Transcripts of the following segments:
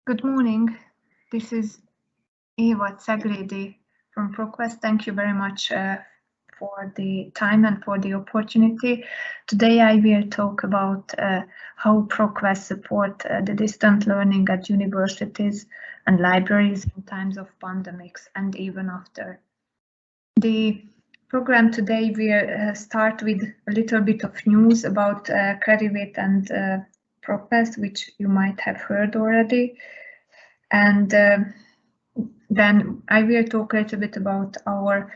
Good morning. This is Eva Czegledi from ProQuest. Thank you very much for the time and for the opportunity. Today I will talk about how ProQuest support the distant learning at universities and libraries in times of pandemics and even after. The program today will start with a little bit of news about Clarivate and ProQuest, which you might have heard already. And then I will talk a little bit about our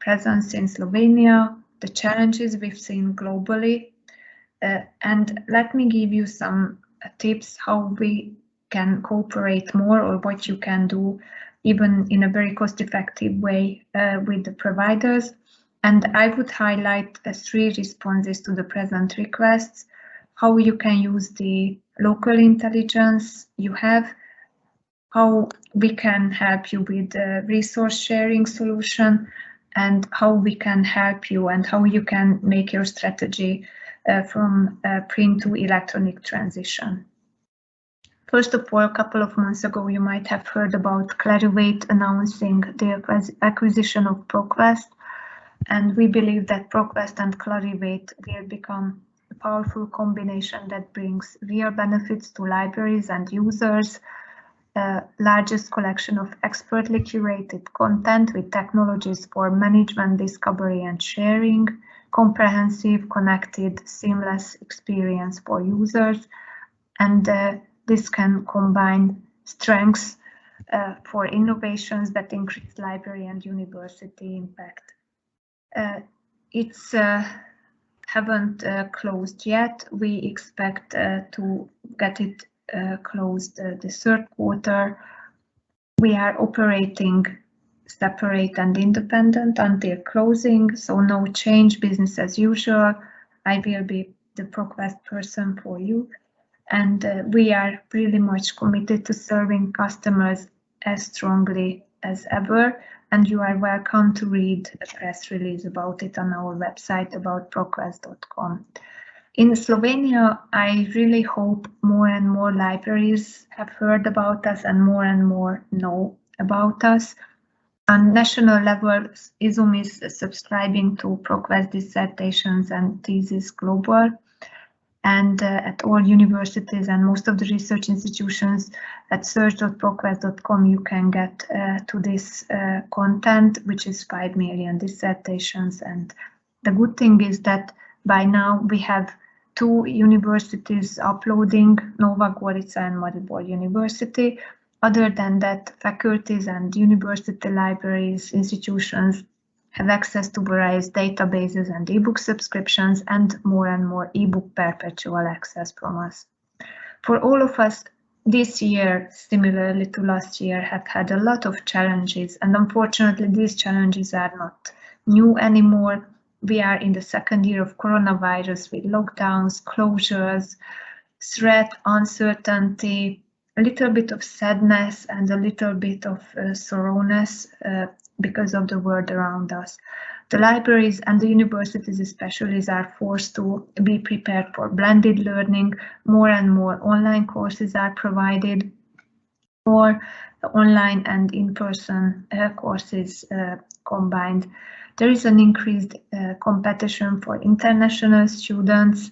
presence in Slovenia, the challenges we've seen globally, and let me give you some tips how we can cooperate more or what you can do even in a very cost-effective way with the providers. And I would highlight 3 responses to the present requests, how you can use the local intelligence you have, how we can help you with the resource sharing solution, and how we can help you and how you can make your strategy from print to electronic transition. First of all, a couple of months ago, you might have heard about Clarivate announcing the acquisition of ProQuest, and we believe that ProQuest and Clarivate will become a powerful combination that brings real benefits to libraries and users, largest collection of expertly curated content with technologies for management, discovery and sharing, comprehensive, connected, seamless experience for users, and this can combine strengths for innovations that increase library and university impact. It's haven't closed yet. We expect to get it closed the 3rd quarter. We are operating separate and independent until closing, so no change, business as usual. I will be the ProQuest person for you, and we are really much committed to serving customers as strongly as ever, and you are welcome to read a press release about it on our website about proquest.com. In Slovenia, I really hope more and more libraries have heard about us and more know about us. On national level, ISUM is subscribing to ProQuest dissertations and thesis global. And at all universities and most of the research institutions at search.proquest.com, you can get to this content, which is 5 million dissertations. And the good thing is that by now we have 2 universities uploading, Nova Gorica and Maribor University. Other than that, faculties and university libraries, institutions have access to various databases and ebook subscriptions and more ebook perpetual access from us. For all of us, this year, similarly to last year, have had a lot of challenges, and unfortunately these challenges are not new anymore. We are in the 2nd year of coronavirus with lockdowns, closures, threat, uncertainty, a little bit of sadness and a little bit of sorrowness because of the world around us. The libraries and the universities especially are forced to be prepared for blended learning. More and more online courses are provided, or online and in-person courses combined. There is an increased competition for international students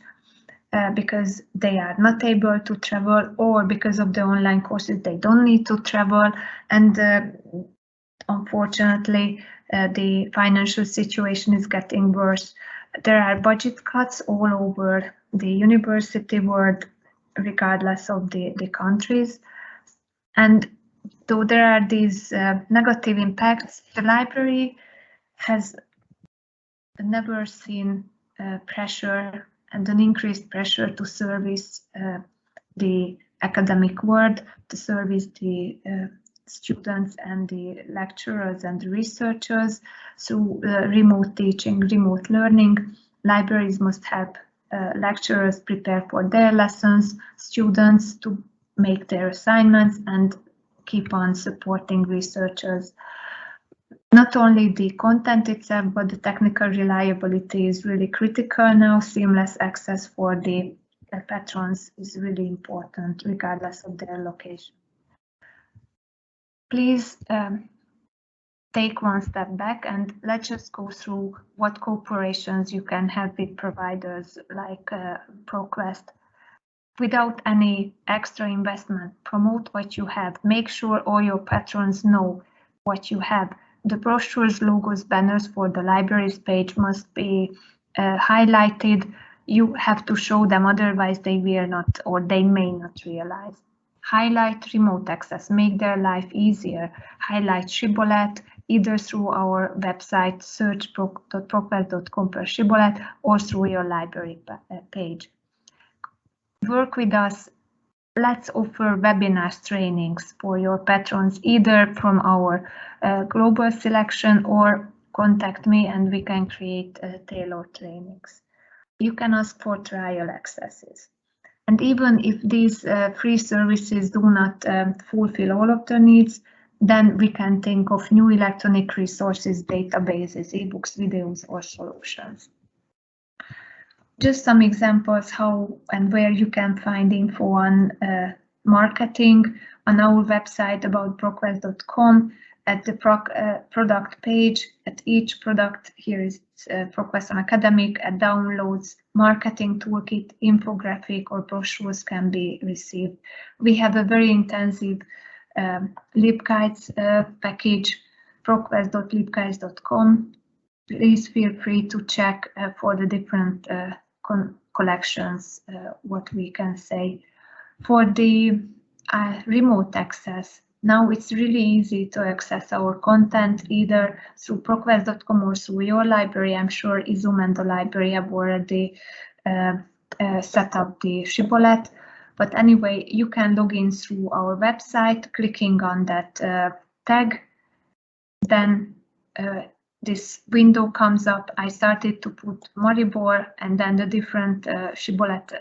because they are not able to travel, or because of the online courses they don't need to travel, and unfortunately the financial situation is getting worse. There are budget cuts all over the university world, regardless of the countries. And though there are these negative impacts, the library has never seen pressure and an increased pressure to service the academic world, to service the students and the lecturers and the researchers through remote teaching, remote learning. Libraries must help lecturers prepare for their lessons, students to make their assignments, and keep on supporting researchers. Not only the content itself, but the technical reliability is really critical now. Seamless access for the patrons is really important regardless of their location. Please take one step back and let's just go through what cooperations you can have with providers like ProQuest. Without any extra investment, promote what you have. Make sure all your patrons know what you have. The brochures, logos, banners for the libraries page must be highlighted. You have to show them, otherwise they will not, or they may not realize. Highlight remote access, make their life easier. Highlight Shibboleth, either through our website, search.proquest.com/Shibboleth, or through your library page. Work with us. Let's offer webinars trainings for your patrons, either from our global selection or contact me and we can create tailored trainings. You can ask for trial accesses. And even if these free services do not fulfill all of their needs, then we can think of new electronic resources, databases, ebooks, videos, or solutions. Just some examples how and where you can find info on marketing on our website about ProQuest.com. At the product page, at each product, here is ProQuest on Academic, at downloads, marketing toolkit, infographic, or brochures can be received. We have a very intensive LibGuides package, proquest.libguides.com. Please feel free to check for the different collections what we can say. For the remote access, now it's really easy to access our content either through proquest.com or through your library. I'm sure Izum and the library have already set up the Shibboleth. But anyway, you can log in through our website, clicking on that tag. Then this window comes up. I started to put Maribor, and then the different Shibboleth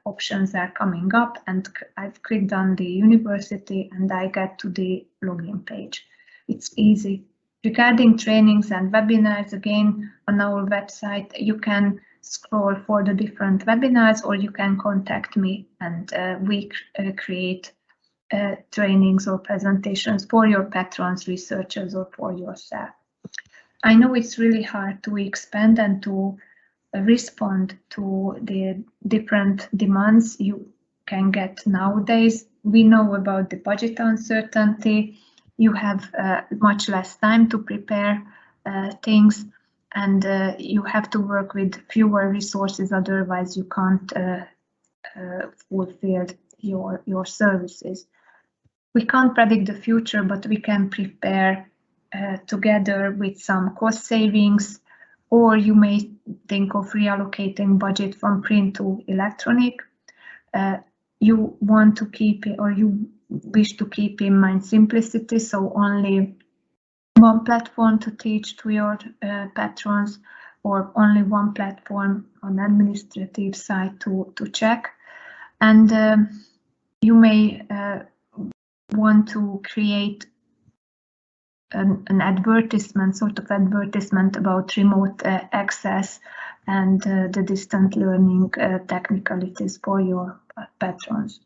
options are coming up, and I've clicked on the university and I get to the login page. It's easy. Regarding trainings and webinars, again, on our website, you can scroll for the different webinars or you can contact me and we create trainings or presentations for your patrons, researchers, or for yourself. I know it's really hard to expand and to respond to the different demands you can get nowadays. We know about the budget uncertainty. You have much less time to prepare things, and you have to work with fewer resources, otherwise you can't fulfill your services. We can't predict the future, but we can prepare together with some cost savings, or you may think of reallocating budget from print to electronic. You want to keep it, or you wish to keep in mind simplicity, so only one platform to teach to your patrons, or only one platform on administrative side to check. And you may want to create an advertisement, sort of advertisement about remote access and the distant learning technicalities for your patrons.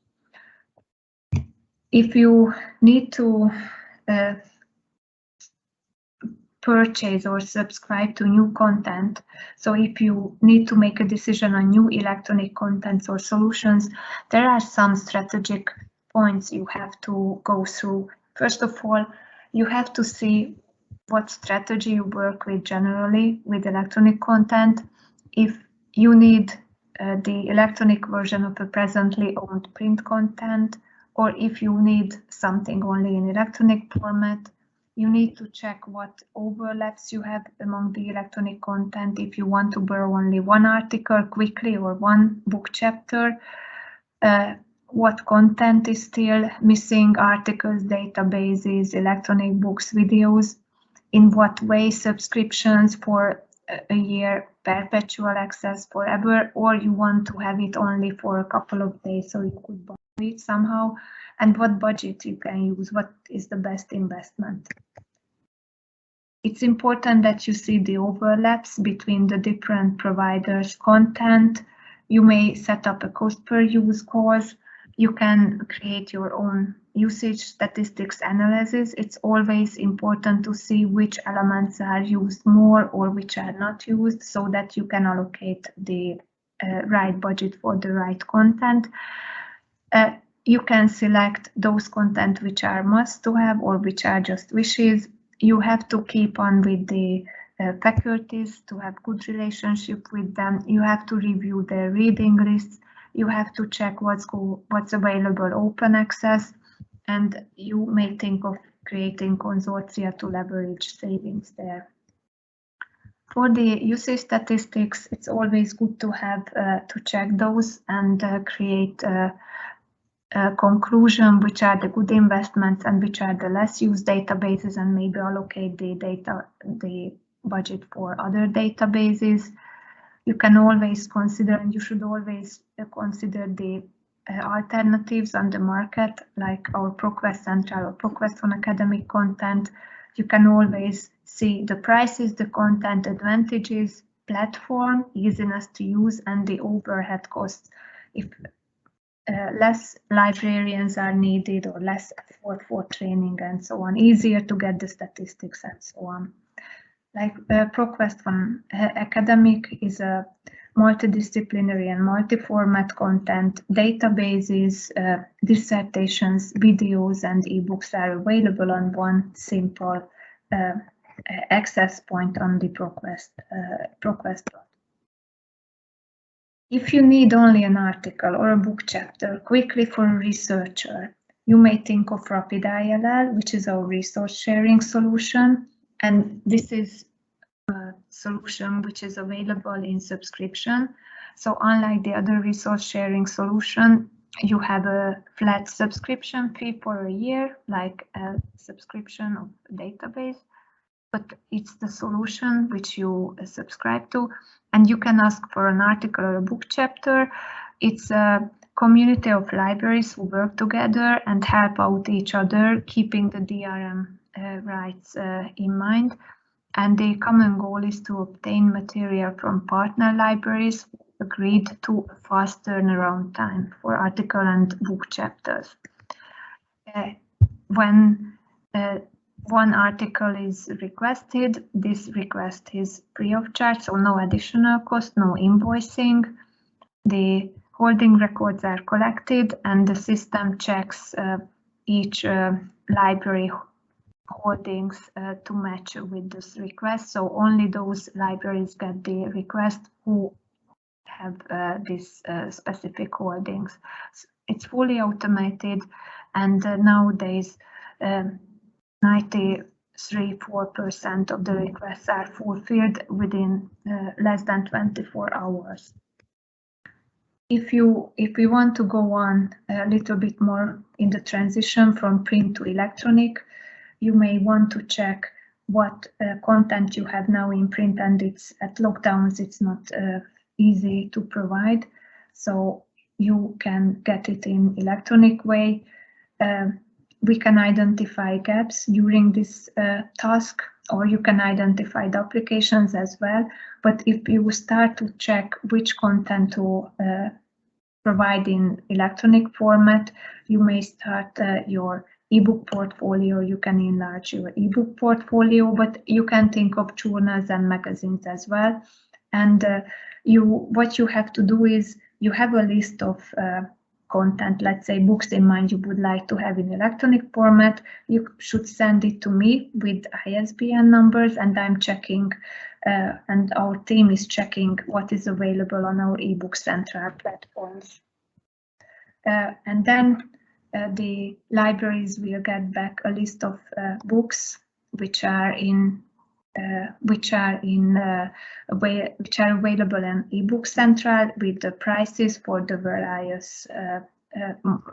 If you need to purchase or subscribe to new content, so if you need to make a decision on new electronic contents or solutions, there are some strategic points you have to go through. First of all, you have to see what strategy you work with generally with electronic content. If you need the electronic version of a presently owned print content, or if you need something only in electronic format, you need to check what overlaps you have among the electronic content. If you want to borrow only one article quickly or one book chapter, what content is still missing, articles, databases, electronic books, videos, in what way subscriptions for a year, perpetual access forever, or you want to have it only for a couple of days so you could buy it somehow, and what budget you can use, what is the best investment. It's important that you see the overlaps between the different providers' content, You may set up a cost per use clause. You can create your own usage statistics analysis. It's always important to see which elements are used more or which are not used, so that you can allocate the right budget for the right content. You can select those content which are must to have or which are just wishes. You have to keep on with the faculties to have good relationship with them. You have to review their reading lists. You have to check what's available open access, and you may think of creating consortia to leverage savings there. For the usage statistics, it's always good to have to check those and create a conclusion, which are the good investments and which are the less used databases, and maybe allocate the budget for other databases. You can always consider, and you should always consider the alternatives on the market, like our ProQuest Central or ProQuest on academic content. You can always see the prices, the content advantages, platform, easiness to use, and the overhead costs. If less librarians are needed or less effort for training and so on, easier to get the statistics and so on. Like ProQuest on academic is a multidisciplinary and multi-format content. Databases, dissertations, videos, and ebooks are available on one simple access point on the ProQuest. If you need only an article or a book chapter quickly for a researcher, you may think of RapidILL, which is our resource sharing solution. And this is a solution which is available in subscription. So unlike the other resource sharing solution, you have a flat subscription fee for a year, like a subscription of a database, but it's the solution which you subscribe to, and you can ask for an article or a book chapter. It's a community of libraries who work together and help out each other, keeping the DRM rights in mind. And the common goal is to obtain material from partner libraries who agreed to a fast turnaround time for article and book chapters. When one article is requested, this request is free of charge, so no additional cost, no invoicing. The holding records are collected and the system checks each library holdings to match with this request. So only those libraries get the request who have these specific holdings. It's fully automated, and nowadays 93.4% of the requests are fulfilled within less than 24 hours. If we want to go on a little bit more in the transition from print to electronic, you may want to check what content you have now in print, and it's at lockdowns, it's not easy to provide. So you can get it in electronic way. We can identify gaps during this task, or you can identify the applications as well. But if you start to check which content to provide in electronic format, you may start your ebook portfolio. You can enlarge your ebook portfolio, but you can think of journals and magazines as well. And what you have to do is you have a list of content, let's say books in mind you would like to have in electronic format. You should send it to me with ISBN numbers, and I'm checking, and our team is checking what is available on our ebook central platforms. And then the libraries will get back a list of books which are available in ebook central with the prices for the various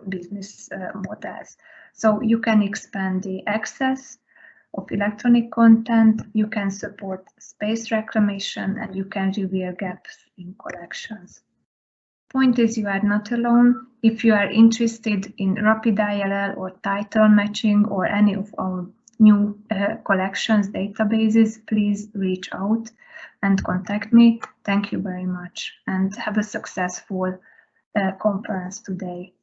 business models. So you can expand the access of electronic content, you can support space reclamation, and you can reveal gaps in collections. Point is, you are not alone. If you are interested in RapidILL or title matching or any of our new collections, databases, please reach out and contact me. Thank you very much and have a successful conference today.